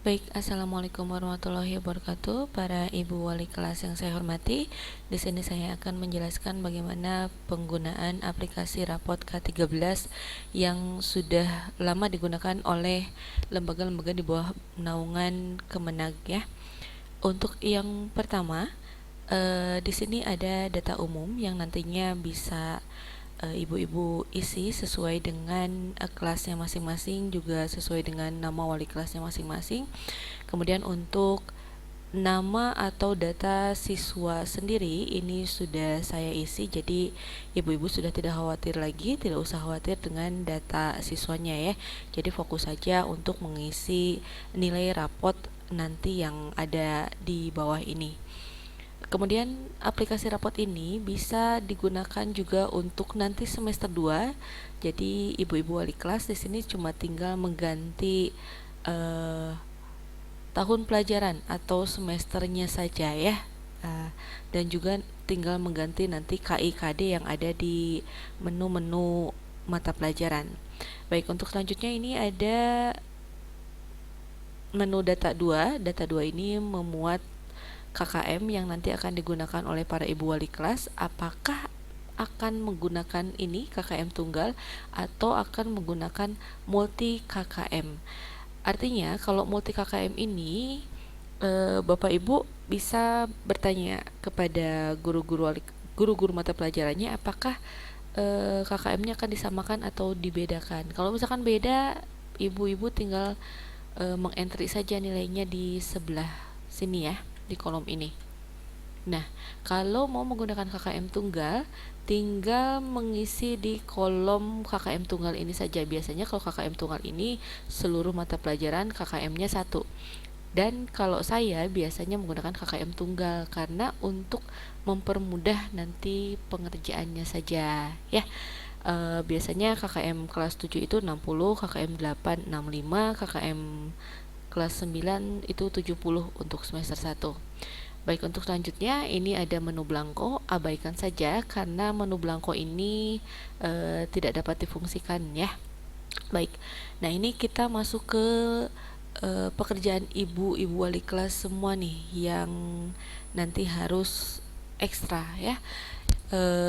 Baik, Assalamualaikum warahmatullahi wabarakatuh. Para ibu wali kelas yang saya hormati, di sini saya akan menjelaskan bagaimana penggunaan aplikasi rapot K13 yang sudah lama digunakan oleh lembaga-lembaga di bawah naungan Kemenag ya. Untuk yang pertama, di sini ada data umum yang nantinya bisa ibu-ibu isi sesuai dengan kelasnya masing-masing, juga sesuai dengan nama wali kelasnya masing-masing. Kemudian untuk nama atau data siswa sendiri ini sudah saya isi, jadi ibu-ibu sudah tidak khawatir lagi, tidak usah khawatir dengan data siswanya ya. Jadi fokus saja untuk mengisi nilai rapot nanti yang ada di bawah ini. Kemudian aplikasi rapot ini bisa digunakan juga untuk nanti semester 2. Jadi ibu-ibu wali kelas di sini cuma tinggal mengganti tahun pelajaran atau semesternya saja ya. Dan juga tinggal mengganti nanti KI/KD yang ada di menu-menu mata pelajaran. Baik, untuk selanjutnya ini ada menu data 2. Data 2 ini memuat KKM yang nanti akan digunakan oleh para ibu wali kelas. Apakah akan menggunakan ini KKM tunggal atau akan menggunakan multi KKM? Artinya kalau multi KKM ini Bapak Ibu bisa bertanya kepada guru-guru mata pelajarannya apakah KKM-nya akan disamakan atau dibedakan. Kalau misalkan beda, ibu-ibu tinggal mengentry saja nilainya di sebelah sini ya, di kolom ini. Nah, kalau mau menggunakan KKM tunggal, tinggal mengisi di kolom KKM tunggal ini saja. Biasanya kalau KKM tunggal ini seluruh mata pelajaran KKM-nya 1. Dan kalau saya biasanya menggunakan KKM tunggal karena untuk mempermudah nanti pengerjaannya saja ya. Biasanya KKM kelas 7 itu 60, KKM 8 65, KKM kelas 9 itu 70 untuk semester 1. Baik, untuk selanjutnya ini ada menu blanko. Abaikan saja karena menu blanko ini tidak dapat difungsikan ya. Baik, nah ini kita masuk ke pekerjaan ibu-ibu wali kelas semua nih yang nanti harus ekstra ya.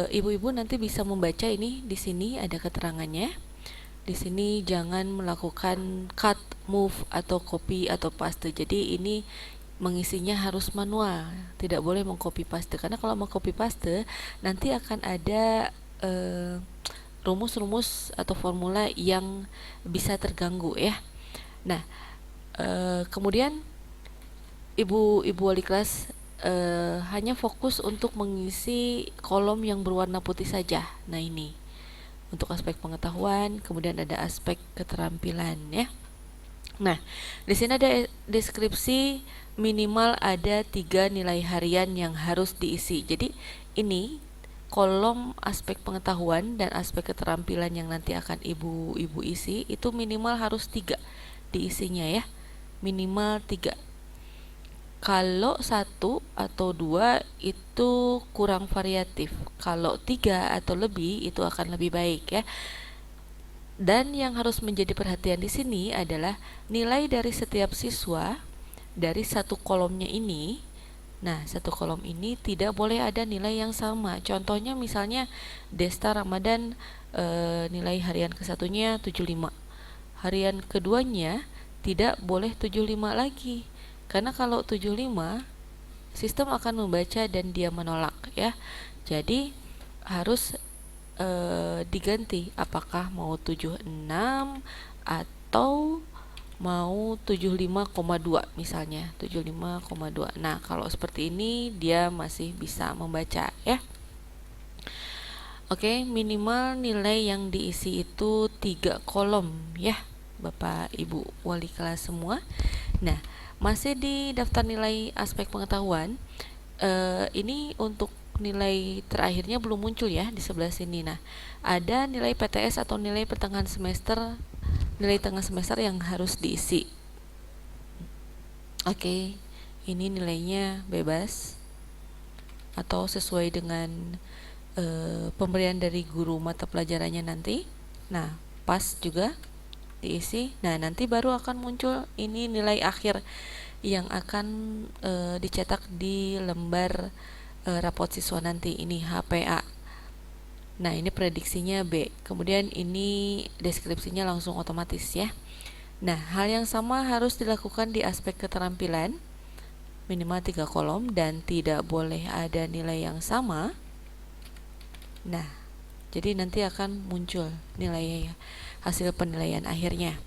Ibu-ibu nanti bisa membaca ini, di sini ada keterangannya. Di sini jangan melakukan cut, move atau copy atau paste. Jadi ini mengisinya harus manual, tidak boleh mengcopy paste karena kalau mengcopy paste nanti akan ada rumus-rumus atau formula yang bisa terganggu ya. Nah, kemudian ibu-ibu wali kelas hanya fokus untuk mengisi kolom yang berwarna putih saja. Nah, ini untuk aspek pengetahuan, kemudian ada aspek keterampilan ya. Nah, di sini ada deskripsi minimal ada 3 nilai harian yang harus diisi. Jadi ini kolom aspek pengetahuan dan aspek keterampilan yang nanti akan ibu-ibu isi itu minimal harus 3 diisinya ya. Minimal 3. Kalau 1 atau 2 itu kurang variatif. Kalau 3 atau lebih itu akan lebih baik ya. Dan yang harus menjadi perhatian di sini adalah nilai dari setiap siswa dari satu kolomnya ini. Nah, satu kolom ini tidak boleh ada nilai yang sama. Contohnya misalnya Desta Ramadan nilai harian ke-1-nya 75. Harian keduanya tidak boleh 75 lagi. Karena kalau 75 sistem akan membaca dan dia menolak ya. Jadi harus diganti apakah mau 76 atau mau 75,2 misalnya 75,2. Nah, kalau seperti ini dia masih bisa membaca ya. Oke, minimal nilai yang diisi itu 3 kolom ya, Bapak Ibu wali kelas semua. Nah, masih di daftar nilai aspek pengetahuan. Ini untuk nilai terakhirnya belum muncul ya di sebelah sini. Nah, ada nilai PTS atau nilai pertengahan semester, nilai tengah semester yang harus diisi. Oke, ini nilainya bebas atau sesuai dengan pemberian dari guru mata pelajarannya nanti. Nah, pas juga. diisi. Nah, nanti baru akan muncul ini nilai akhir yang akan dicetak di lembar rapot siswa nanti, ini HPA. Nah, ini prediksinya B. Kemudian ini deskripsinya langsung otomatis ya. Nah, hal yang sama harus dilakukan di aspek keterampilan, minimal 3 kolom dan tidak boleh ada nilai yang sama. Nah, jadi nanti akan muncul nilai hasil penilaian akhirnya.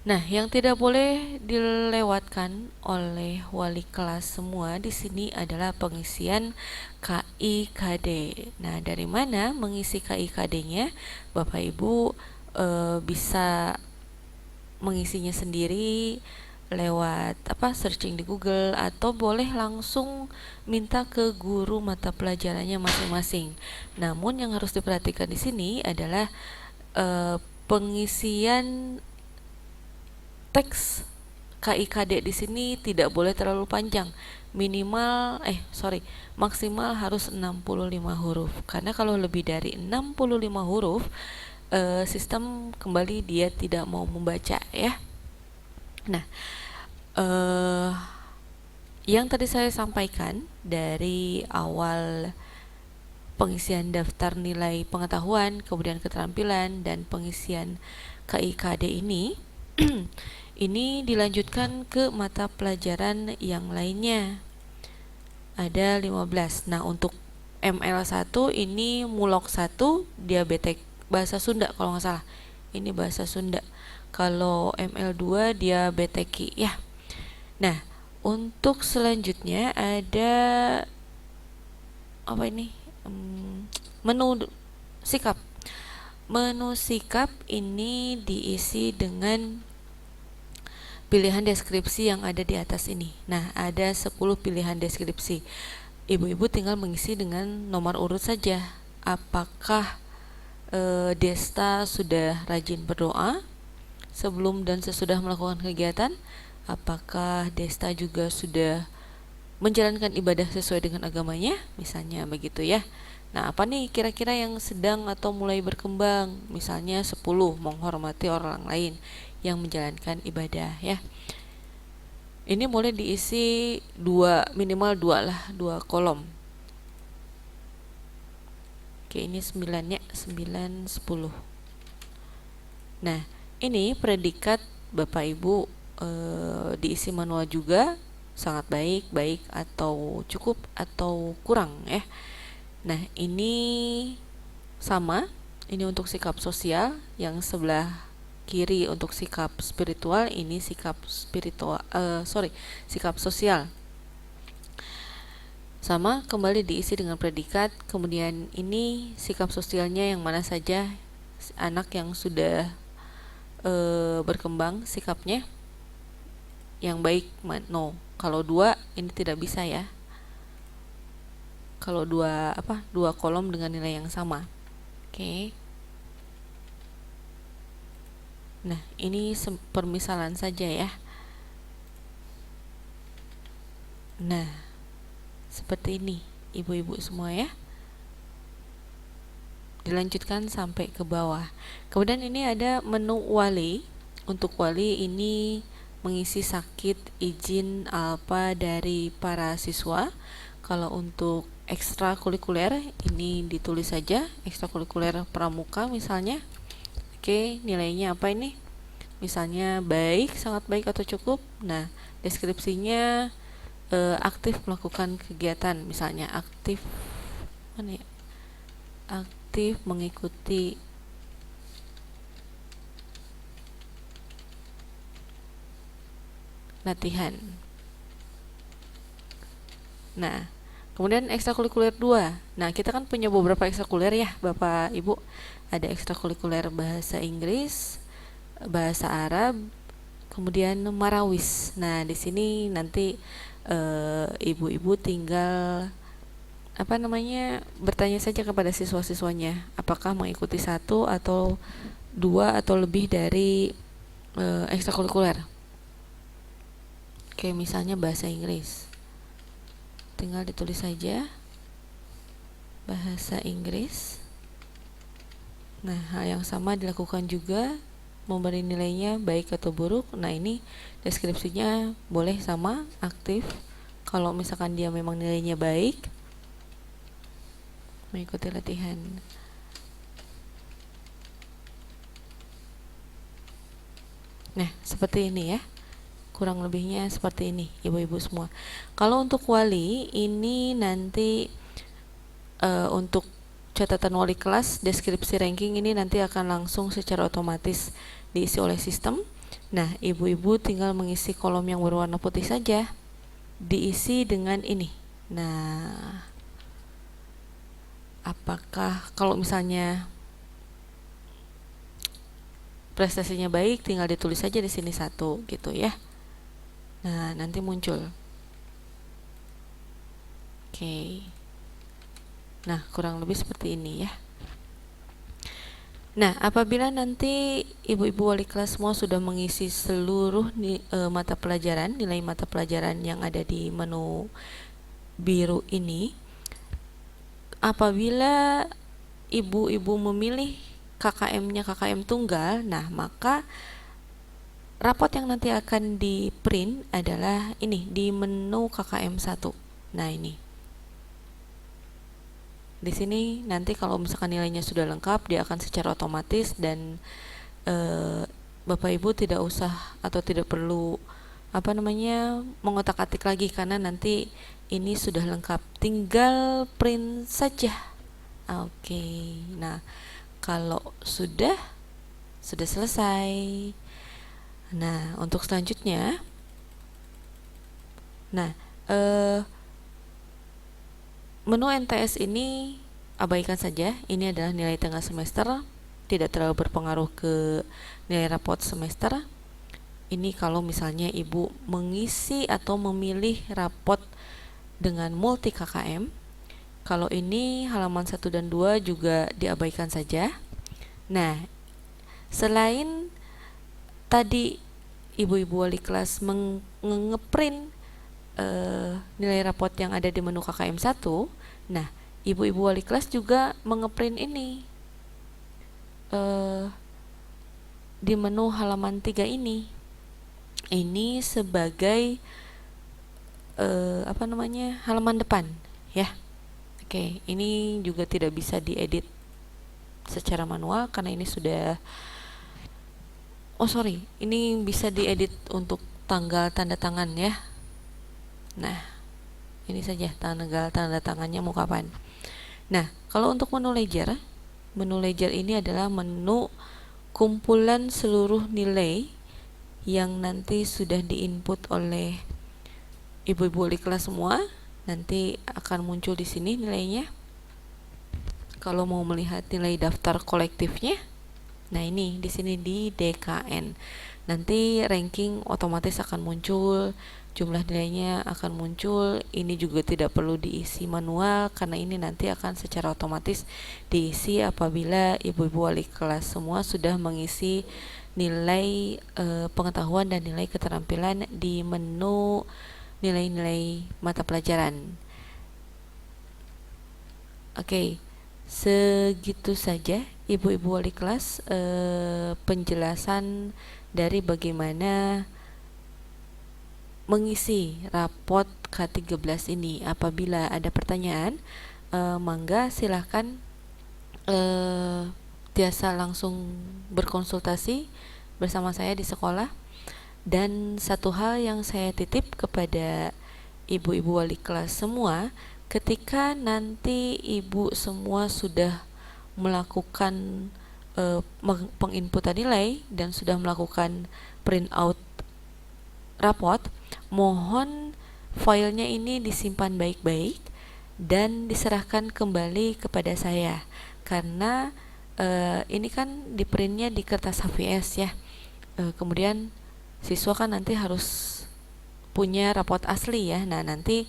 Nah, yang tidak boleh dilewatkan oleh wali kelas semua di sini adalah pengisian KIKD. Nah, dari mana mengisi KIKD-nya? Bapak Ibu bisa mengisinya sendiri lewat searching di Google, atau boleh langsung minta ke guru mata pelajarannya masing-masing. Namun yang harus diperhatikan di sini adalah pengisian teks KIKD di sini tidak boleh terlalu panjang. Maksimal harus 65 huruf. Karena kalau lebih dari 65 huruf, sistem kembali dia tidak mau membaca ya. Nah, yang tadi saya sampaikan dari awal pengisian daftar nilai pengetahuan, kemudian keterampilan, dan pengisian KIKD ini ini dilanjutkan ke mata pelajaran yang lainnya. Ada 15. Nah, untuk ML1 ini mulok 1 diabetek bahasa Sunda kalau nggak salah. Ini bahasa Sunda. Kalau ML2 diabeteki ya. Nah, untuk selanjutnya ada menu sikap. Menu sikap ini diisi dengan pilihan deskripsi yang ada di atas ini. Nah, ada 10 pilihan deskripsi. Ibu-ibu tinggal mengisi dengan nomor urut saja. Apakah Desta sudah rajin berdoa sebelum dan sesudah melakukan kegiatan? Apakah Desta juga sudah menjalankan ibadah sesuai dengan agamanya? Misalnya begitu ya. Nah, apa nih kira-kira yang sedang atau mulai berkembang? Misalnya 10, menghormati orang lain yang menjalankan ibadah ya. Ini boleh diisi minimal 2 kolom. Oke, ini 9 ya, 9, 10. Nah, ini predikat Bapak Ibu diisi manual juga, sangat baik, baik atau cukup atau kurang ya. Nah, ini sama, ini untuk sikap sosial, yang sebelah kiri untuk sikap spiritual, ini sikap sosial. Sama, kembali diisi dengan predikat. Kemudian ini sikap sosialnya yang mana saja, anak yang sudah berkembang sikapnya, yang baik no. Kalau 2 ini tidak bisa ya. Kalau 2 kolom dengan nilai yang sama. Oke. Nah, ini permisalan saja ya. Nah, seperti ini ibu-ibu semua ya. Dilanjutkan sampai ke bawah. Kemudian ini ada menu wali. Untuk wali ini mengisi sakit izin alpa dari para siswa. Kalau untuk ekstrakurikuler ini ditulis saja ekstrakurikuler pramuka misalnya. Oke, nilainya apa ini? Misalnya baik, sangat baik atau cukup. Nah, deskripsinya aktif melakukan kegiatan, misalnya aktif mengikuti latihan. Nah, kemudian ekstrakurikuler 2. Nah, kita kan punya beberapa ekstrakurikuler ya, Bapak Ibu. Ada ekstrakurikuler bahasa Inggris, bahasa Arab, kemudian Marawis. Nah, di sini nanti ibu-ibu tinggal bertanya saja kepada siswa-siswanya apakah mengikuti 1 atau 2 atau lebih dari ekstrakurikuler. Oke, misalnya bahasa Inggris, tinggal ditulis saja bahasa Inggris. Nah, hal yang sama dilakukan juga memberi nilainya baik atau buruk. Nah, ini deskripsinya boleh sama aktif. Kalau misalkan dia memang nilainya baik, mengikuti latihan. Nah, seperti ini ya. Kurang lebihnya seperti ini, ibu-ibu semua. Kalau untuk wali, ini nanti untuk catatan wali kelas, deskripsi ranking ini nanti akan langsung secara otomatis diisi oleh sistem. Nah, ibu-ibu tinggal mengisi kolom yang berwarna putih saja, diisi dengan ini. Nah, apakah kalau misalnya prestasinya baik, tinggal ditulis saja di sini 1 gitu ya. Nah, nanti muncul. Oke. Nah, kurang lebih seperti ini ya. Nah, apabila nanti ibu-ibu wali kelas semua sudah mengisi seluruh mata pelajaran, nilai mata pelajaran yang ada di menu biru ini, apabila ibu-ibu memilih KKM-nya KKM tunggal, nah maka rapot yang nanti akan di print adalah ini di menu KKM 1. Nah, ini di sini nanti kalau misalkan nilainya sudah lengkap, dia akan secara otomatis dan Bapak Ibu tidak usah atau tidak perlu mengotak-atik lagi, karena nanti ini sudah lengkap, tinggal print saja. Oke. Nah, kalau sudah selesai. Nah, untuk selanjutnya, nah menu NTS ini abaikan saja. Ini adalah nilai tengah semester, tidak terlalu berpengaruh ke nilai rapot semester. Ini kalau misalnya ibu mengisi atau memilih rapot dengan multi KKM. Kalau ini halaman 1 dan 2 juga diabaikan saja. Nah, selain tadi ibu-ibu wali kelas ngeprint nilai rapot yang ada di menu KKM 1, nah, ibu-ibu wali kelas juga mengeprint ini di menu halaman 3 ini. Ini sebagai halaman depan ya. Oke, ini juga tidak bisa diedit secara manual karena ini sudah ini bisa diedit untuk tanggal tanda tangan ya. Nah, ini saja tanggal tanda tangannya mau kapan. Nah, kalau untuk menu ledger ini adalah menu kumpulan seluruh nilai yang nanti sudah diinput oleh ibu-ibu wali kelas semua. Nanti akan muncul di sini nilainya. Kalau mau melihat nilai daftar kolektifnya, nah ini di sini di DKN. Nanti ranking otomatis akan muncul, jumlah nilainya akan muncul. Ini juga tidak perlu diisi manual karena ini nanti akan secara otomatis diisi apabila ibu-ibu wali kelas semua sudah mengisi nilai pengetahuan dan nilai keterampilan di menu nilai-nilai mata pelajaran. Oke, segitu saja ibu-ibu wali kelas penjelasan dari bagaimana mengisi rapot K13 ini. Apabila ada pertanyaan, mangga silahkan biasa langsung berkonsultasi bersama saya di sekolah. Dan satu hal yang saya titip kepada ibu-ibu wali kelas semua, ketika nanti ibu semua sudah melakukan penginputan nilai dan sudah melakukan print out rapot, mohon filenya ini disimpan baik-baik dan diserahkan kembali kepada saya, karena ini kan di printnya di kertas HVS ya. Kemudian siswa kan nanti harus punya rapot asli ya. Nah, nanti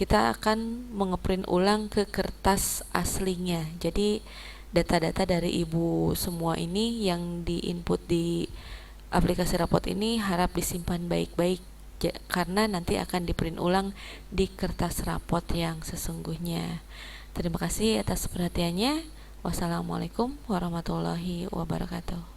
kita akan mengeprint ulang ke kertas aslinya. Jadi data-data dari ibu semua ini yang diinput di aplikasi rapot ini harap disimpan baik-baik karena nanti akan diprint ulang di kertas rapot yang sesungguhnya. Terima kasih atas perhatiannya. Wassalamualaikum warahmatullahi wabarakatuh.